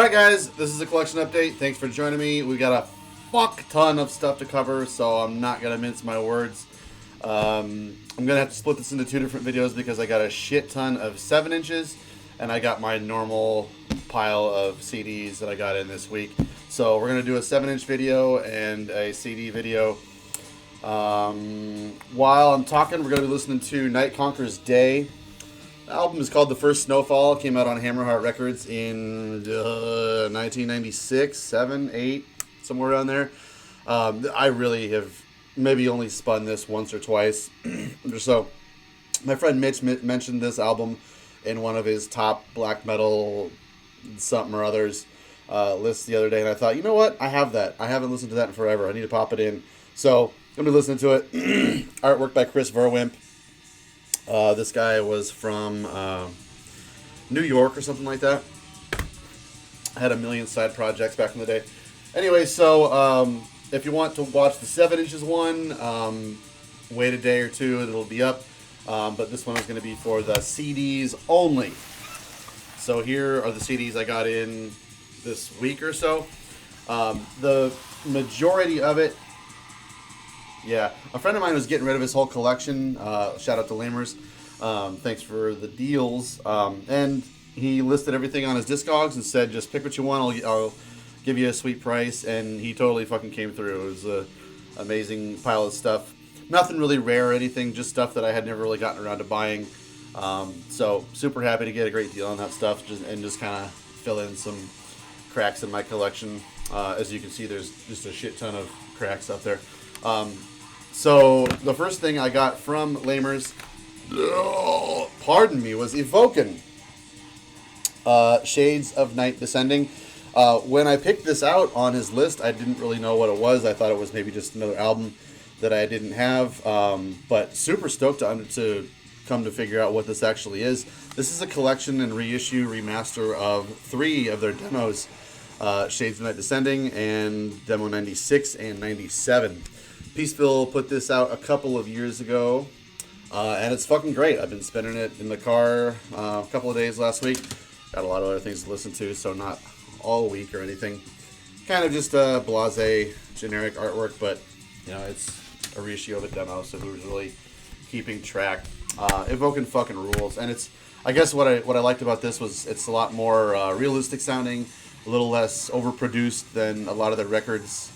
Alright guys, this is a collection update. Thanks for joining me. We got a fuck ton of stuff to cover, so I'm not going to mince my words. I'm going to have to split this into two different videos because I got a shit ton of 7 inches and I got my normal pile of CDs that I got in this week. So we're going to do a 7-inch video and a CD video. While I'm talking, we're going to be listening to Night Conqueror's Day. The album is called The First Snowfall. It came out on Hammerheart Records in 1996, 7, 8, somewhere around there. I really have maybe only spun this once or twice. So my friend Mitch mentioned this album in one of his top black metal something or others lists the other day, and I thought, you know what? I have that. I haven't listened to that in forever. I need to pop it in. So I'm going to be listening to it. Artwork by Chris Verwimp. This guy was from New York or something like that. I had a million side projects back in the day. Anyway, so if you want to watch the 7 inches one, wait a day or two, it'll be up. But this one is going to be for the CDs only. So here are the CDs I got in this week or so. The majority of it, yeah, a friend of mine was getting rid of his whole collection. Shout out to Lamers. Thanks for the deals. And he listed everything on his Discogs and said, just pick what you want. I'll give you a sweet price. And he totally fucking came through. It was an amazing pile of stuff. Nothing really rare or anything, just stuff that I had never really gotten around to buying. So super happy to get a great deal on that stuff and just kind of fill in some cracks in my collection. As you can see, there's just a shit ton of cracks out there. So the first thing I got from Lamers, pardon me, was Evoken, Shades of Night Descending. When I picked this out on his list, I didn't really know what it was. I thought it was maybe just another album that I didn't have, but super stoked to come to figure out what this actually is. This is a collection and reissue, remaster of 3 of their demos, Shades of Night Descending and Demo 96 and 97. Peaceville put this out a couple of years ago, and it's fucking great. I've been spinning it in the car a couple of days last week. Got a lot of other things to listen to, so not all week or anything. Kind of just a blasé, generic artwork, but you know, it's a reissue of a demo, so who's really keeping track? Evoken fucking rules, and it's, I guess what I liked about this was it's a lot more realistic sounding, a little less overproduced than a lot of their records.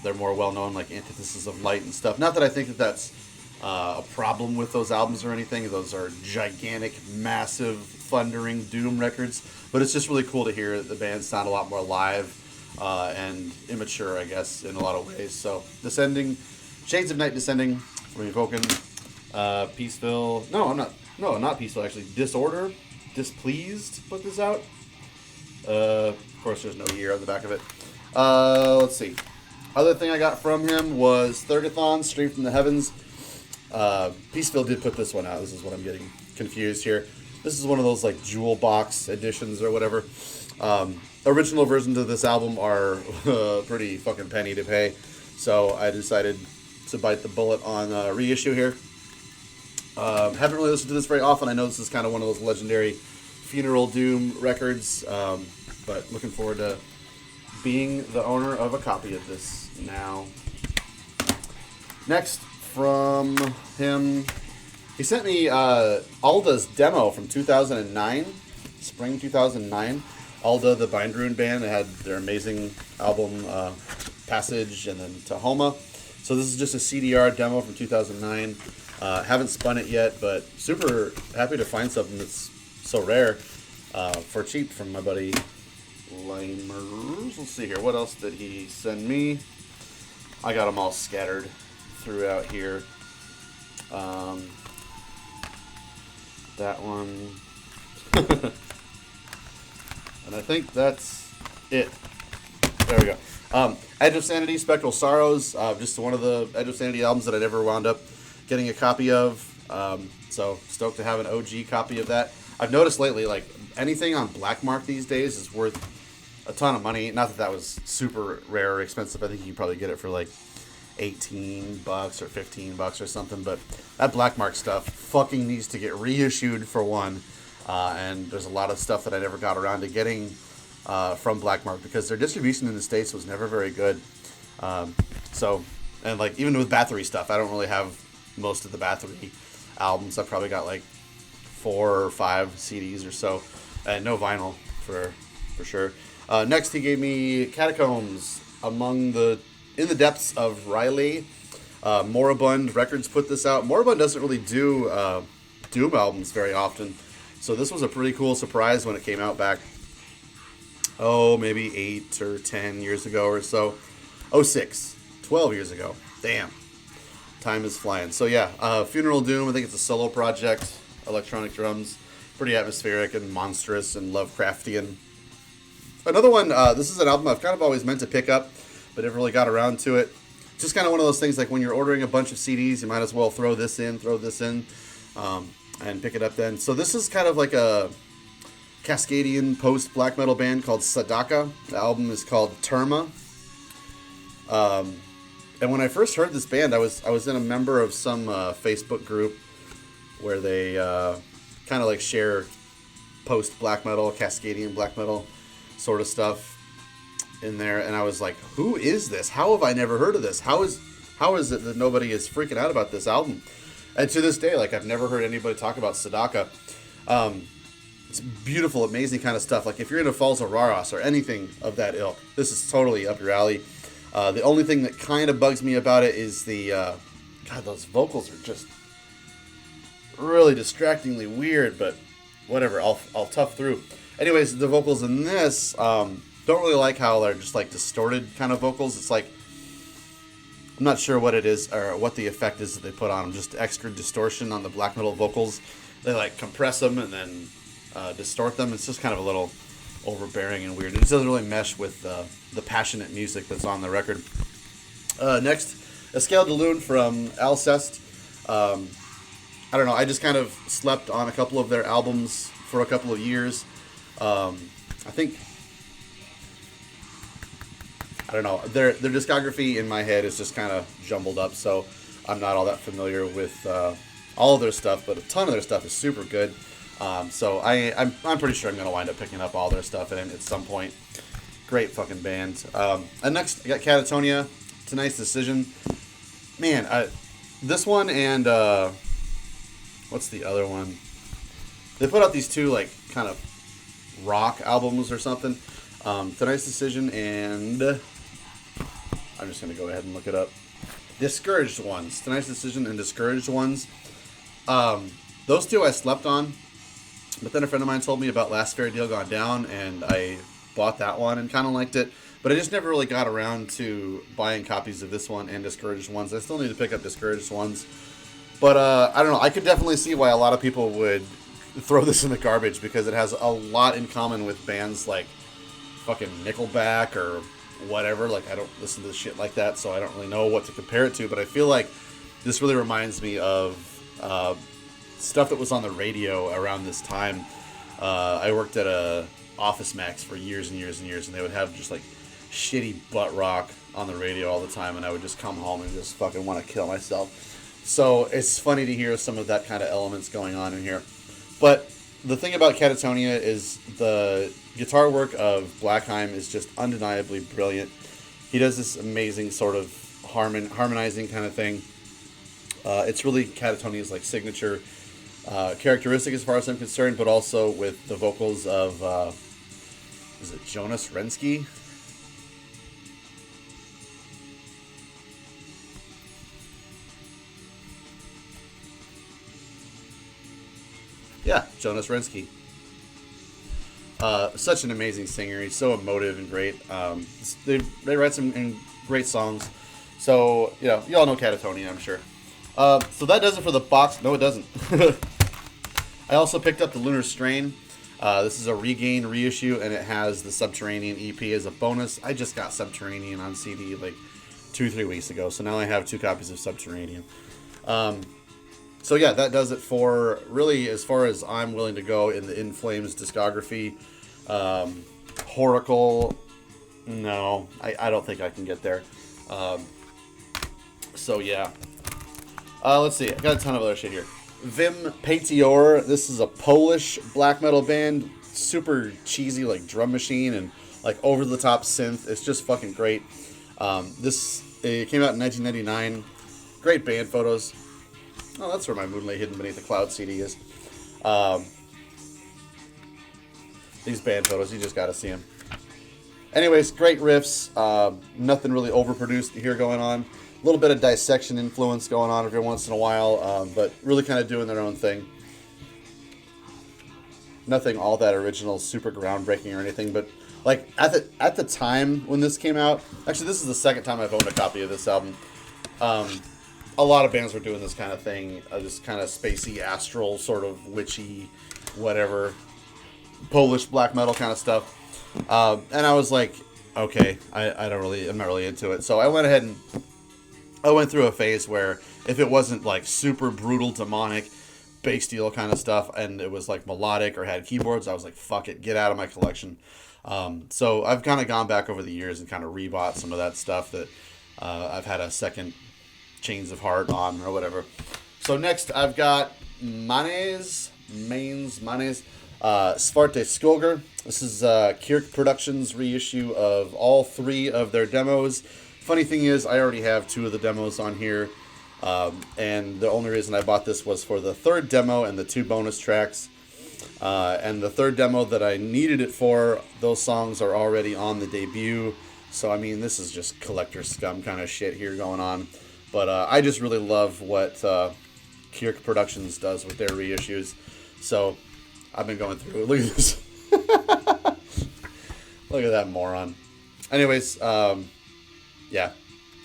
They're more well-known, like Antithesis of Light and stuff. Not that I think that that's a problem with those albums or anything. Those are gigantic, massive, thundering doom records. But it's just really cool to hear the band sound a lot more live and immature, I guess, in a lot of ways. So, Descending, Shades of Night Descending from Evoken, Peaceville. No, not Peaceville, actually. Disorder, Displeased put this out. Of course, there's no year on the back of it. Let's see. Other thing I got from him was Thurgathon, Stream from the Heavens. Peaceville did put this one out. This is what I'm getting confused here. This is one of those like jewel box editions or whatever. Original versions of this album are pretty fucking penny to pay. So I decided to bite the bullet on reissue here. Haven't really listened to this very often. I know this is kind of one of those legendary funeral doom records. But looking forward to being the owner of a copy of this now. Next from him, he sent me Alda's demo from 2009, spring 2009. Alda, the Bindrune band, they had their amazing album Passage and then Tahoma. So this is just a CDR demo from 2009. Haven't spun it yet, but super happy to find something that's so rare for cheap from my buddy Lamers. Let's see here. What else did he send me? I got them all scattered throughout here. That one. And I think that's it. There we go. Edge of Sanity, Spectral Sorrows. Just one of the Edge of Sanity albums that I never wound up getting a copy of. So stoked to have an OG copy of that. I've noticed lately, like, anything on Black Mark these days is worth a ton of money. Not that that was super rare or expensive. I think you can probably get it for like $18 or $15 or something. But that Black Mark stuff fucking needs to get reissued for one. And there's a lot of stuff that I never got around to getting from Black Mark because their distribution in the States was never very good. So, and like even with Bathory stuff, I don't really have most of the Bathory albums. I've probably got like 4 or 5 CDs or so, and no vinyl for sure. Next, he gave me Catacombs in the Depths of Riley. Moribund Records put this out. Moribund doesn't really do Doom albums very often, so this was a pretty cool surprise when it came out back, maybe 8 or 10 years ago or so. 06, 12 years ago. Damn. Time is flying. So yeah, Funeral Doom, I think it's a solo project. Electronic drums. Pretty atmospheric and monstrous and Lovecraftian. Another one, this is an album I've kind of always meant to pick up, but never really got around to it. Just kind of one of those things like when you're ordering a bunch of CDs, you might as well throw this in, and pick it up then. So this is kind of like a Cascadian post-black metal band called Sadaka. The album is called Terma. And when I first heard this band, I was in a member of some Facebook group where they kind of like share post-black metal, Cascadian black metal sort of stuff in there, and I was like, who is this? How have I never heard of this? How is it that nobody is freaking out about this album? And to this day, like, I've never heard anybody talk about Sadaka. It's beautiful, amazing kind of stuff. Like, if you're into Falls of Raros or anything of that ilk, this is totally up your alley. The only thing that kind of bugs me about it is God, those vocals are just really distractingly weird, but whatever, I'll tough through. Anyways, the vocals in this, don't really like how they're just like distorted kind of vocals. It's like, I'm not sure what it is or what the effect is that they put on them. Just extra distortion on the black metal vocals. They like compress them and then distort them. It's just kind of a little overbearing and weird. It just doesn't really mesh with the passionate music that's on the record. Next, Escale de Lune from Alcest. I don't know, I just kind of slept on a couple of their albums for a couple of years. I think, I don't know, their discography in my head is just kind of jumbled up, so I'm not all that familiar with all of their stuff, but a ton of their stuff is super good. So I'm pretty sure I'm going to wind up picking up all their stuff at some point. Great fucking band. And next, I got Catatonia, Tonight's Decision. Man, this one and what's the other one? They put out these two like kind of rock albums or something. Tonight's Decision and I'm just going to go ahead and look it up. Discouraged Ones. Tonight's Decision and Discouraged Ones. Those two I slept on. But then a friend of mine told me about Last Fair Deal Gone Down, and I bought that one and kind of liked it. But I just never really got around to buying copies of this one and Discouraged Ones. I still need to pick up Discouraged Ones. But I don't know. I could definitely see why a lot of people would throw this in the garbage because it has a lot in common with bands like fucking Nickelback or whatever. Like, I don't listen to shit like that, so I don't really know what to compare it to. But I feel like this really reminds me of stuff that was on the radio around this time. I worked at a Office Max for years and years and years, and they would have just like shitty butt rock on the radio all the time, and I would just come home and just fucking want to kill myself. So it's funny to hear some of that kind of elements going on in here. But the thing about Catatonia is the guitar work of Blackheim is just undeniably brilliant. He does this amazing sort of harmonizing kind of thing. It's really Catatonia's like signature characteristic as far as I'm concerned, but also with the vocals of is it Jonas Rensky? Yeah, Jonas Rensky. Such an amazing singer. He's so emotive and great. They write some great songs. So, you know, you all know Catatonia, I'm sure. So that does it for the box. No, it doesn't. I also picked up the Lunar Strain. This is a Regain reissue, and it has the Subterranean EP as a bonus. I just got Subterranean on CD like 2-3 weeks ago, so now I have 2 copies of Subterranean. So yeah, that does it for really as far as I'm willing to go in the In Flames discography. Horacle, no, I don't think I can get there. So yeah. Let's see, I got a ton of other shit here. Vim Paetior, this is a Polish black metal band. super cheesy like drum machine and like over the top synth. It's just fucking great. It came out in 1999. Great band photos. Oh, that's where my Moonlight Hidden Beneath the Cloud CD is. These band photos, you just got to see them. Anyways, great riffs. Nothing really overproduced here going on. A little bit of dissection influence going on every once in a while, but really kind of doing their own thing. Nothing all that original, super groundbreaking or anything, but like at the time when this came out, actually this is the second time I've owned a copy of this album. A lot of bands were doing this kind of thing, this kind of spacey, astral, sort of witchy, whatever, Polish black metal kind of stuff. And I was like, okay, I'm not really into it. So I went ahead and I went through a phase where if it wasn't like super brutal, demonic, bass steel kind of stuff, and it was like melodic or had keyboards, I was like, fuck it, get out of my collection. So I've kind of gone back over the years and kind of rebought some of that stuff that I've had a second Chains of Heart on or whatever. So next I've got Manes, Svarte Skulger. This is Kirk Productions reissue of all 3 of their demos. Funny thing is, I already have 2 of the demos on here, and the only reason I bought this was for the 3rd demo and the 2 bonus tracks. And the 3rd demo that I needed it for, those songs are already on the debut. So I mean, this is just collector scum kind of shit here going on. But I just really love what Kirk Productions does with their reissues. So I've been going through it. Look at this. Look at that moron. Anyways, yeah.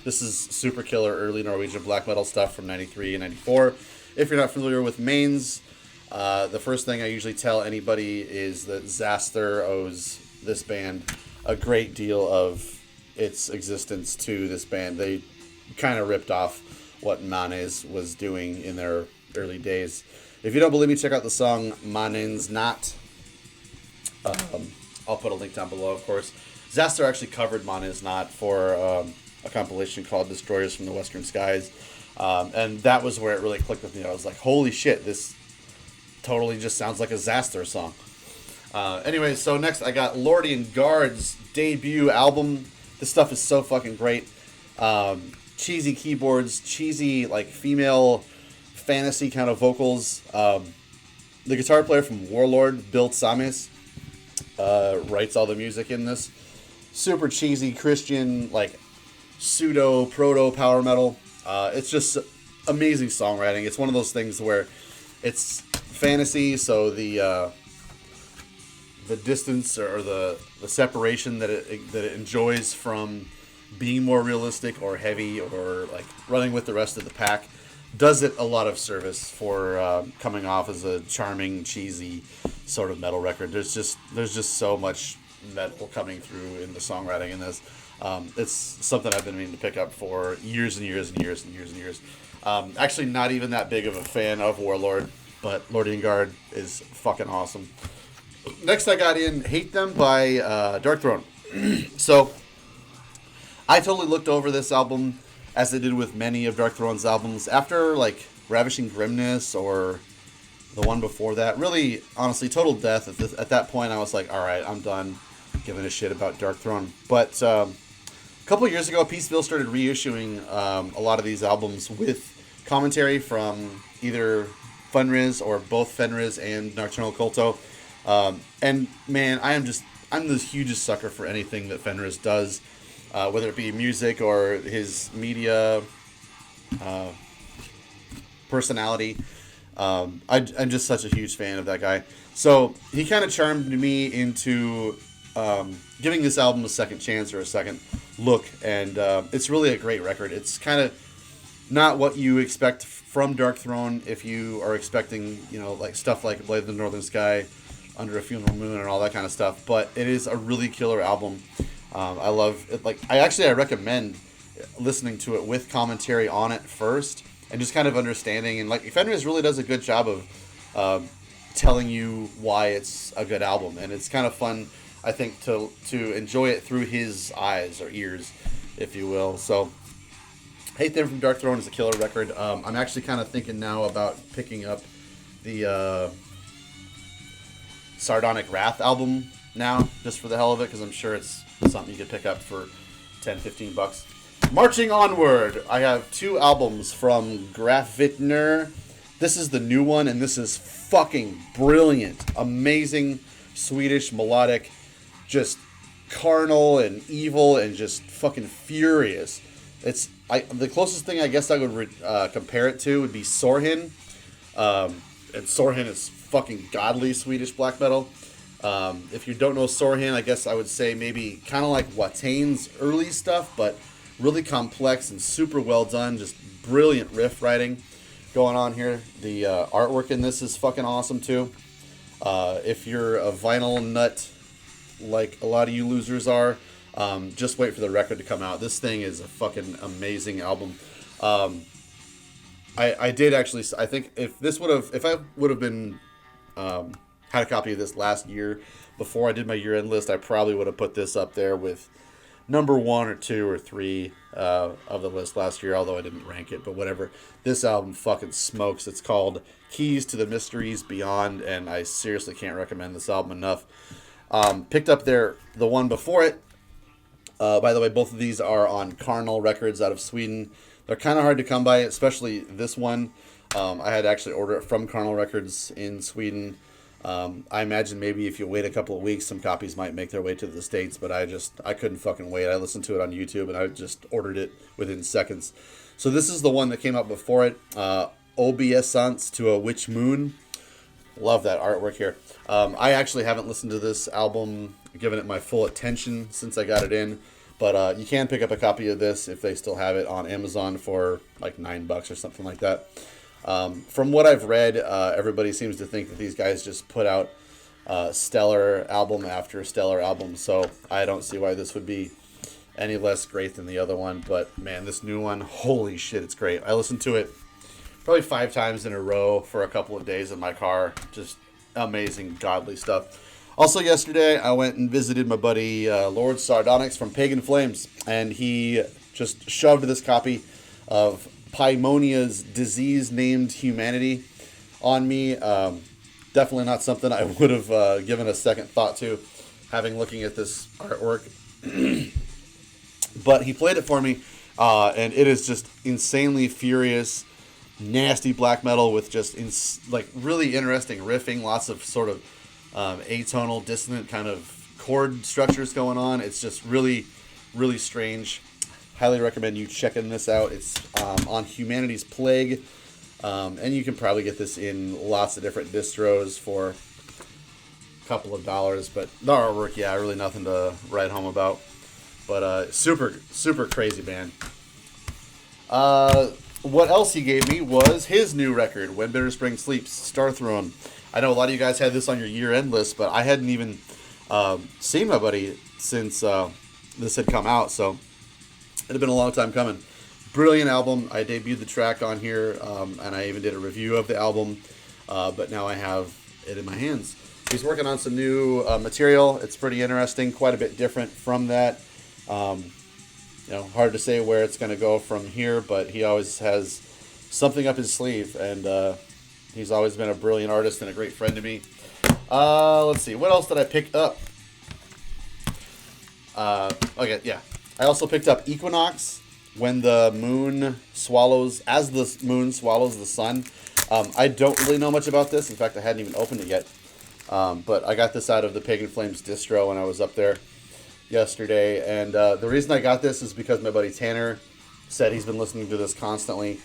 This is super killer early Norwegian black metal stuff from 93 and 94. If you're not familiar with Mains, the first thing I usually tell anybody is that Zaster owes this band a great deal of its existence to this band. They kind of ripped off what Manes was doing in their early days. If you don't believe me, check out the song Manens Not. I'll put a link down below, of course. Zaster actually covered Manens Not for a compilation called Destroyers from the Western Skies. And that was where it really clicked with me. I was like, holy shit, this totally just sounds like a Zaster song. Anyway, so next I got Lordian Guard's debut album. This stuff is so fucking great. Cheesy keyboards, cheesy like female fantasy kind of vocals. The guitar player from Warlord, Bill Samis, writes all the music in this. Super cheesy Christian, like pseudo proto power metal. It's just amazing songwriting. It's one of those things where it's fantasy, so the distance or the separation that it enjoys from being more realistic or heavy or like running with the rest of the pack does it a lot of service for coming off as a charming, cheesy sort of metal record. There's just so much metal coming through in the songwriting in this. It's something I've been meaning to pick up for years and years and years and years and years. Actually, not even that big of a fan of Warlord, but Lordian Guard is fucking awesome. Next, I got in Hate Them by Dark Throne. So I totally looked over this album, as I did with many of Dark Throne's albums, after like Ravishing Grimness or the one before that. Really, honestly, Total Death. At that point, I was like, all right, I'm done giving a shit about Dark Throne. But a couple of years ago, Peaceville started reissuing a lot of these albums with commentary from either Fenriz or both Fenriz and Nocturnal Culto. And man, I'm the hugest sucker for anything that Fenriz does. Whether it be music or his media personality. I'm just such a huge fan of that guy. So he kind of charmed me into giving this album a second chance or a second look. And it's really a great record. It's kind of not what you expect from Dark Throne if you are expecting, like stuff like Blade of the Northern Sky, Under a Funeral Moon, and all that kind of stuff. But it is a really killer album. I love it. Like, I recommend listening to it with commentary on it first, and just kind of understanding. And like, Fenriz really does a good job of telling you why it's a good album, and it's kind of fun, I think, to enjoy it through his eyes or ears, if you will. So, Hate Them from Dark Throne is a killer record. I'm actually kind of thinking now about picking up the Sardonic Wrath album now, just for the hell of it, because I'm sure it's something you could pick up for 10, 15 bucks. Marching onward, I have 2 albums from Grafvitner. This is the new one, and this is fucking brilliant. Amazing Swedish melodic, just carnal and evil and just fucking furious. It's the closest thing I guess I would compare it to would be Sorhin. And Sorhin is fucking godly Swedish black metal. If you don't know Sorhin, I guess I would say maybe kind of like Wataine's early stuff, but really complex and super well done. Just brilliant riff writing going on here. The artwork in this is fucking awesome too. If you're a vinyl nut like a lot of you losers are, just wait for the record to come out. This thing is a fucking amazing album. I did actually. I think if I would have been had a copy of this last year before I did my year-end list, I probably would have put this up there with number 1 or 2 or 3 of the list last year. Although I didn't rank it, but whatever. This album fucking smokes. It's called Keys to the Mysteries Beyond, and I seriously can't recommend this album enough. Picked up the one before it. By the way, both of these are on Carnal Records out of Sweden. They're kind of hard to come by, especially this one. I had to actually order it from Carnal Records in Sweden. I imagine maybe if you wait a couple of weeks, some copies might make their way to the States, but I couldn't fucking wait. I listened to it on YouTube, and I just ordered it within seconds. So this is the one that came out before it, Obeisance to a Witch Moon. Love that artwork here. I actually haven't listened to this album, given it my full attention since I got it in. But you can pick up a copy of this if they still have it on Amazon for like $9 or something like that. From what I've read, everybody seems to think that these guys just put out stellar album after stellar album. So I don't see why this would be any less great than the other one. But man, this new one, holy shit, it's great. I listened to it probably 5 times in a row for a couple of days in my car. Just amazing, godly stuff. Also yesterday, I went and visited my buddy Lord Sardonyx from Pagan Flames, and he just shoved this copy of Paimonia's Disease Named Humanity on me. Definitely not something I would have given a second thought to, looking at this artwork. But he played it for me, and it is just insanely furious, nasty black metal with just really interesting riffing, lots of sort of atonal, dissonant kind of chord structures going on. It's just really, really strange. Highly recommend you checking this out. It's on Humanity's Plague, and you can probably get this in lots of different distros for a couple of dollars. But the artwork, yeah, really nothing to write home about. But super, super crazy band. What else he gave me was his new record, When Bitter Spring Sleeps, Star Throne. I know a lot of you guys had this on your year-end list, but I hadn't even seen my buddy since this had come out, so it had been a long time coming. Brilliant album. I debuted the track on here, and I even did a review of the album, but now I have it in my hands. He's working on some new material. It's pretty interesting, quite a bit different from that. Hard to say where it's going to go from here, but he always has something up his sleeve, and he's always been a brilliant artist and a great friend to me. Let's see, what else did I pick up? Okay, yeah. I also picked up Equinox, When the Moon Swallows, As the Moon Swallows the Sun. I don't really know much about this. In fact, I hadn't even opened it yet. But I got this out of the Pagan Flames distro when I was up there yesterday. And the reason I got this is because my buddy Tanner said he's been listening to this constantly.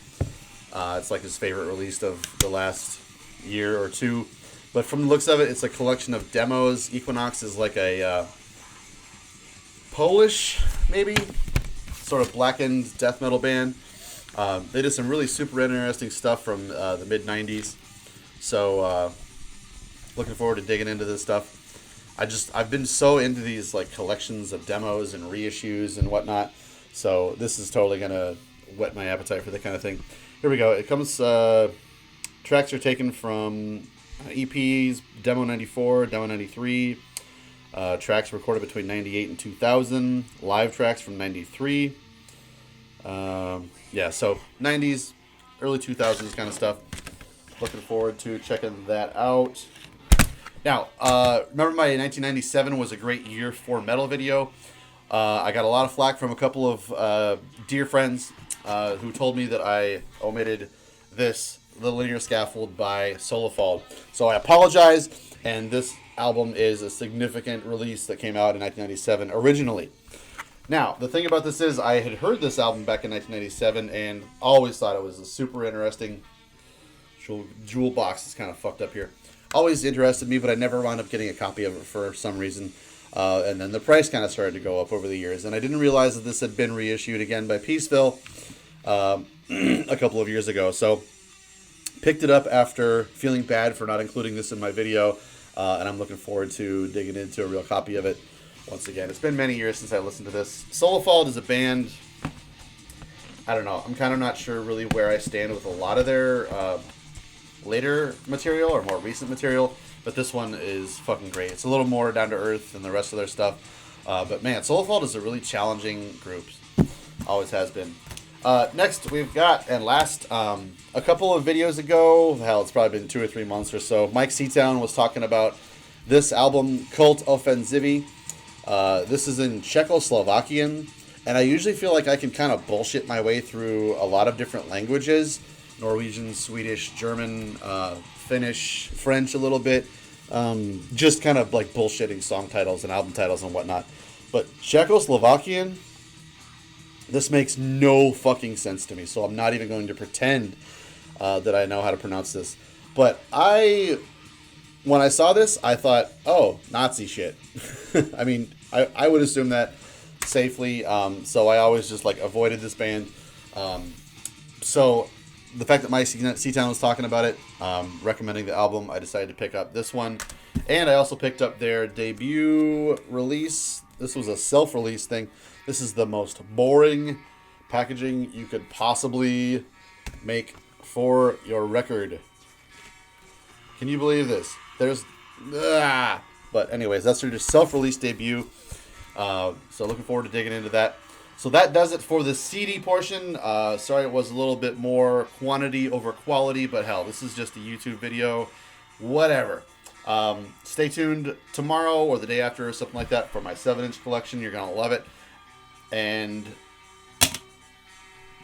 It's like his favorite release of the last year or two. But from the looks of it, it's a collection of demos. Equinox is like a Polish, maybe, sort of blackened death metal band. They did some really super interesting stuff from the mid-90s. So looking forward to digging into this stuff. I've been so into these like collections of demos and reissues and whatnot. So this is totally going to whet my appetite for that kind of thing. Here we go. It comes, tracks are taken from EPs, Demo 94, Demo 93, tracks recorded between 98 and 2000, live tracks from 93. So 90s, early 2000s kind of stuff. Looking forward to checking that out. Now, remember my 1997 was a great year for metal video. I got a lot of flack from a couple of dear friends who told me that I omitted The Linear Scaffold by Solofald. So I apologize, and this album is a significant release that came out in 1997 originally. Now, the thing about this is I had heard this album back in 1997 and always thought it was a super interesting jewel box. Is kind of fucked up here. Always interested me, but I never wound up getting a copy of it for some reason. And then the price kind of started to go up over the years. And I didn't realize that this had been reissued again by Peaceville a couple of years ago. So picked it up after feeling bad for not including this in my video. And I'm looking forward to digging into a real copy of it once again. It's been many years since I listened to this. Solofald is a band, I don't know. I'm kind of not sure really where I stand with a lot of their later material or more recent material, but this one is fucking great. It's a little more down to earth than the rest of their stuff, but man, Solofald is a really challenging group. Always has been. Next we've got, and last a couple of videos ago, hell, it's probably been 2 or 3 months or so, Mike Seatown was talking about this album, Cult Offensivi. This is in Czechoslovakian, and I usually feel like I can kind of bullshit my way through a lot of different languages. Norwegian, Swedish, German, Finnish, French a little bit. Just kind of like bullshitting song titles and album titles and whatnot. But Czechoslovakian, this makes no fucking sense to me. So I'm not even going to pretend that I know how to pronounce this. But when I saw this, I thought, oh, Nazi shit. I mean, I would assume that safely. So I always just like avoided this band. So the fact that Mike Seatown was talking about it, recommending the album, I decided to pick up this one. And I also picked up their debut release. This was a self-release thing. This is the most boring packaging you could possibly make for your record. Can you believe this? But anyways, that's their self-release debut. So looking forward to digging into that. So that does it for the CD portion. Sorry it was a little bit more quantity over quality, but hell, this is just a YouTube video. Whatever. Stay tuned tomorrow or the day after or something like that for my 7-inch collection. You're going to love it. And